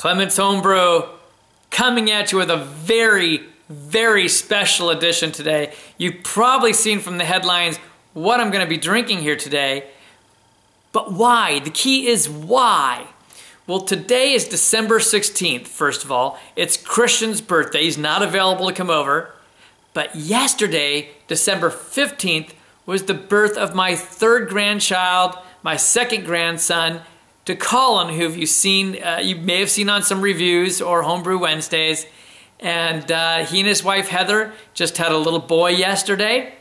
Clements Homebrew, coming at you with a very, very special edition today. You've probably seen from the headlines what I'm going to be drinking here today. But why? The key is why. Well, today is December 16th, first of all. It's Christian's birthday. He's not available to come over. But yesterday, December 15th, was the birth of my third grandchild, my second grandson, to Collin, who you've seen, you may have seen on some reviews or Homebrew Wednesdays. And he and his wife Heather just had a little boy yesterday.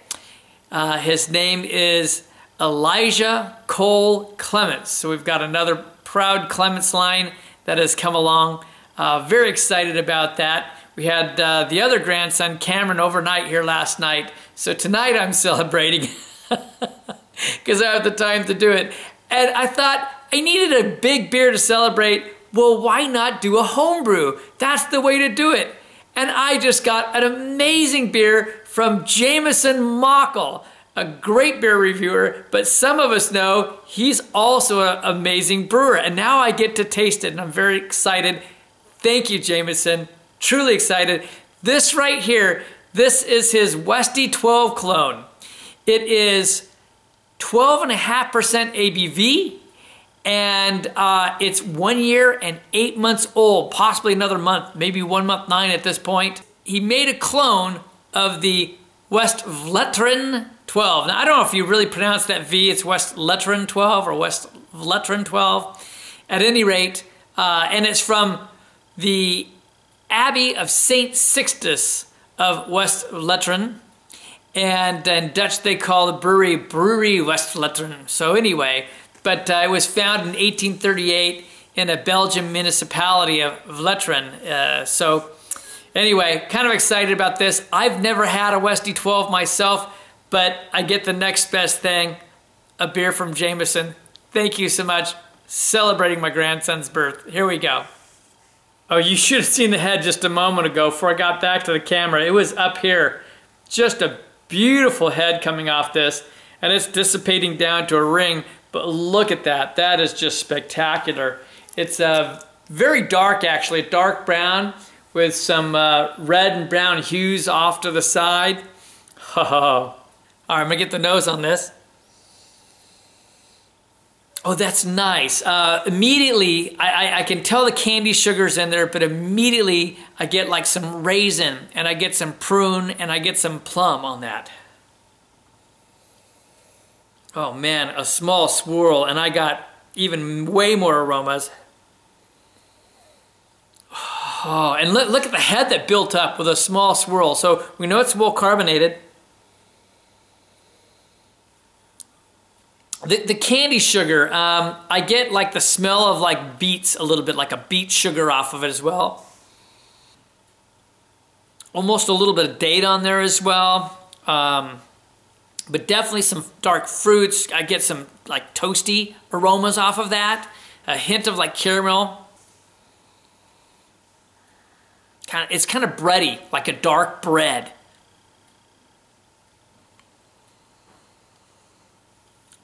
His name is Elijah Cole Clements. So we've got another proud Clements line that has come along. Very excited about that. We had the other grandson, Cameron, overnight here last night. So tonight I'm celebrating because I have the time to do it. And I thought I needed a big beer to celebrate. Well, why not do a homebrew? That's the way to do it. And I just got an amazing beer from Jamison Moeckel, a great beer reviewer, but some of us know he's also an amazing brewer. And now I get to taste it, and I'm very excited. Thank you, Jamison. Truly excited. This right here, this is his Westy 12 clone. It is 12.5% ABV, and it's 1 year and 8 months old, possibly another month, maybe 1 month 9 at this point. He made a clone of the Westvleteren 12. Now, I don't know if you really pronounce that V, it's Westvleteren 12 or Westvleteren 12. At any rate, and it's from the Abbey of St. Sixtus of Westvleteren. And in Dutch they call the brewery Westvleteren. So anyway, but it was founded in 1838 in a Belgian municipality of Vleteren. So anyway, kind of excited about this. I've never had a Westy 12 myself, but I get the next best thing, a beer from Jamison. Thank you so much. Celebrating my grandson's birth. Here we go. Oh, you should have seen the head just a moment ago before I got back to the camera. It was up here. Just a beautiful head coming off this, and it's dissipating down to a ring, but look at that. That is just spectacular. It's very dark, actually, a dark brown with some red and brown hues off to the side. Oh. All right, I'm gonna get the nose on this. Oh, that's nice. Immediately, I can tell the candy sugar's in there, but immediately I get like some raisin, and I get some prune, and I get some plum on that. Oh man, a small swirl, and I got even way more aromas. Oh, and look at the head that built up with a small swirl. So we know it's well carbonated. The candy sugar, I get like the smell of like beets a little bit, like a beet sugar off of it as well. Almost a little bit of date on there as well. But definitely some dark fruits. I get some like toasty aromas off of that. A hint of like caramel. It's kind of bready, like a dark bread.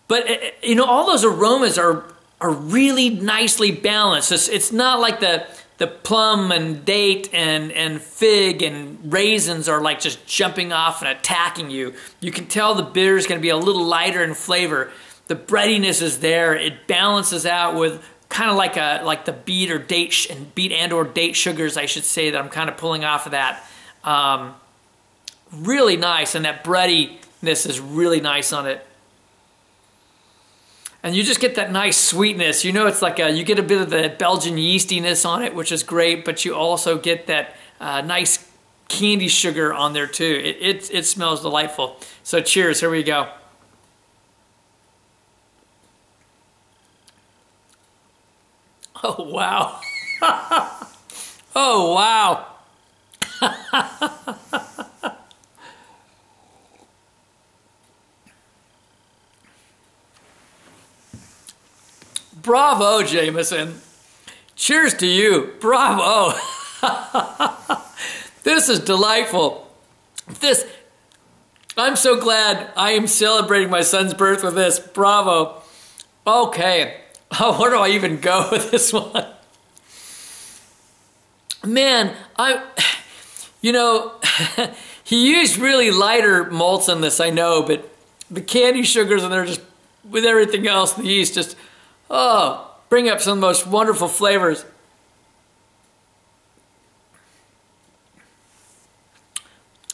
But, you know, all those aromas are really nicely balanced. It's not like the plum and date and fig and raisins are like just jumping off and attacking you. You can tell the bitter is going to be a little lighter in flavor. The breadiness is there. It balances out with kind of like the beet or date and or date sugars, I should say, that I'm kind of pulling off of that. Really nice, and that breadiness is really nice on it. And you just get that nice sweetness. You know, it's like you get a bit of the Belgian yeastiness on it, which is great, but you also get that nice candy sugar on there too. It smells delightful. So cheers, here we go. Oh, wow. Oh, wow. Bravo, Jamison. Cheers to you. Bravo. This is delightful. I'm so glad I am celebrating my son's birth with this. Bravo. Okay. Oh, where do I even go with this one? man, you know, he used really lighter malts in this, I know, but the candy sugars in there just, with everything else, the yeast just, oh, bring up some of the most wonderful flavors.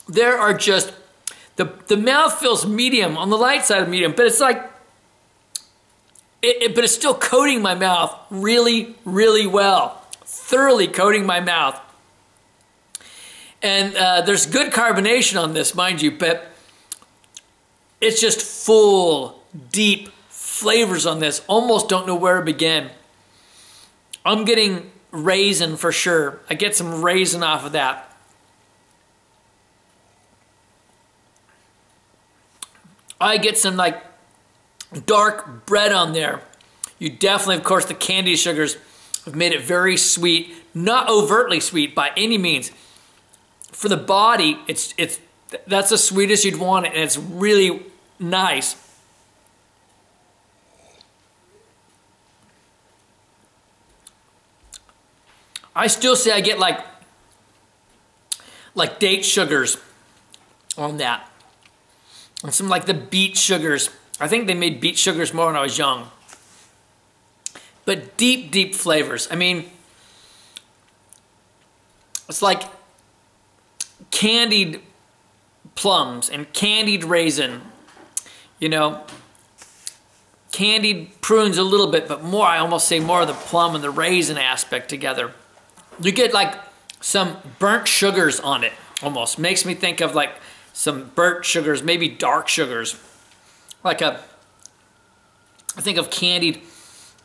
There are just, the mouth feels medium, on the light side of medium, but it's like, but it's still coating my mouth really, really well. Thoroughly coating my mouth. And there's good carbonation on this, mind you, but it's just full, deep flavors on this. Almost don't know where to begin. I'm getting raisin for sure. I get some raisin off of that. I get some like dark bread on there. You definitely, of course, the candy sugars have made it very sweet. Not overtly sweet by any means. For the body, that's the sweetest you'd want it, and it's really nice. I still say I get like date sugars on that. And some like the beet sugars. I think they made beet sugars more when I was young. But deep, deep flavors. I mean, it's like candied plums and candied raisin. You know, candied prunes a little bit, but more, I almost say more of the plum and the raisin aspect together. You get like some burnt sugars on it, almost. Makes me think of like some burnt sugars, maybe dark sugars. Like I think of candied,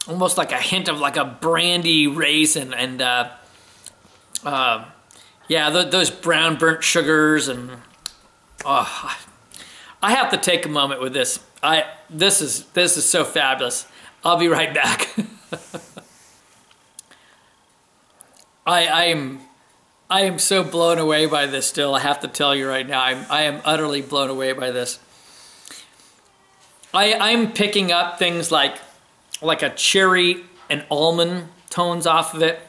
almost like a hint of like a brandy raisin and yeah, those brown burnt sugars and I have to take a moment with this. This is so fabulous. I'll be right back. I am so blown away by this still. I have to tell you right now. I am utterly blown away by this. I'm picking up things like a cherry and almond tones off of it.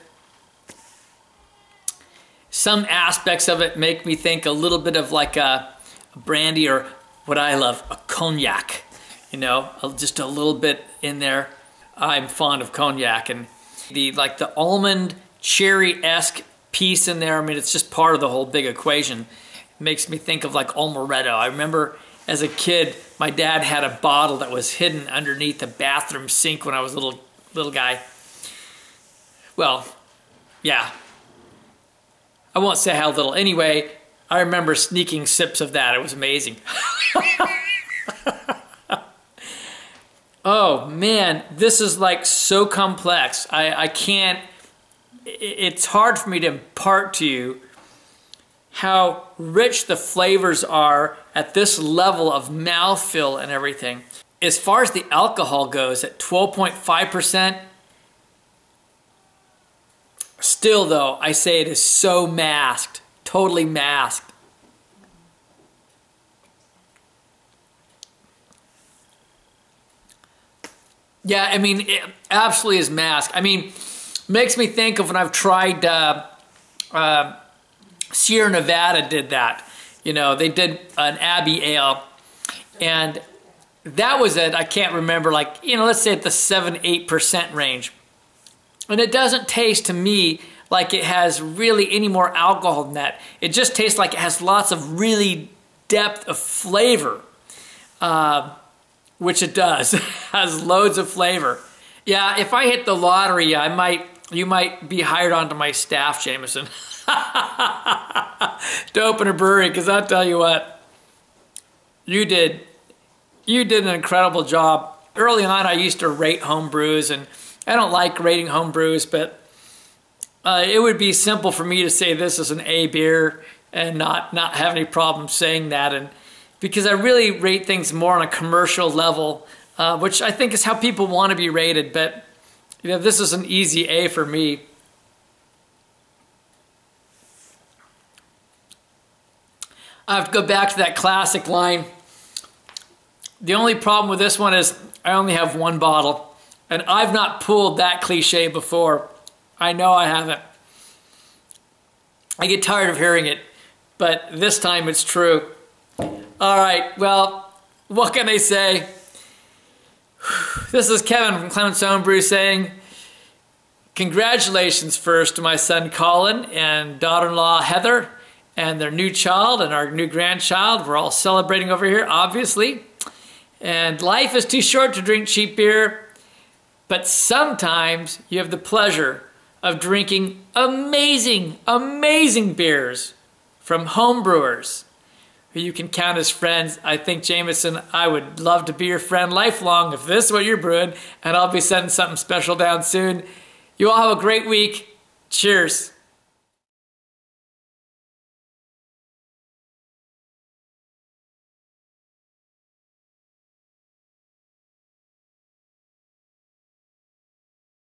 Some aspects of it make me think a little bit of like a brandy, or what I love, a cognac. You know, just a little bit in there. I'm fond of cognac, and the almond cherry-esque piece in there. I mean, it's just part of the whole big equation. It makes me think of like Amaretto. I remember as a kid, my dad had a bottle that was hidden underneath the bathroom sink when I was a little guy. Well, yeah. I won't say how little. Anyway, I remember sneaking sips of that. It was amazing. Oh man, this is like so complex. I can't, it's hard for me to impart to you how rich the flavors are at this level of mouthfeel and everything. As far as the alcohol goes, at 12.5%, still though, I say it is so masked, totally masked. Yeah, I mean, it absolutely is masked. I mean, makes me think of when I've tried, Sierra Nevada did that. You know, they did an Abbey Ale, and that was at, I can't remember, like, you know, let's say at the 7-8% range. And it doesn't taste to me like it has really any more alcohol than that. It just tastes like it has lots of really depth of flavor, which it does. It has loads of flavor. Yeah, if I hit the lottery, you might be hired onto my staff, Jamison, to open a brewery, because I'll tell you what, you did an incredible job. Early on, I used to rate home brews, and I don't like rating home brews, but it would be simple for me to say this is an A beer and not have any problem saying that. And because I really rate things more on a commercial level, which I think is how people want to be rated. But you know, this is an easy A for me. I have to go back to that classic line. The only problem with this one is I only have one bottle. And I've not pulled that cliche before. I know I haven't. I get tired of hearing it, but this time it's true. All right, well, what can I say? This is Kevin from Clements Homebrew saying, congratulations first to my son Collin and daughter-in-law Heather and their new child and our new grandchild. We're all celebrating over here, obviously. And life is too short to drink cheap beer, but sometimes you have the pleasure of drinking amazing, amazing beers from home brewers who you can count as friends. I think, Jamison, I would love to be your friend lifelong if this is what you're brewing, and I'll be sending something special down soon. You all have a great week. Cheers.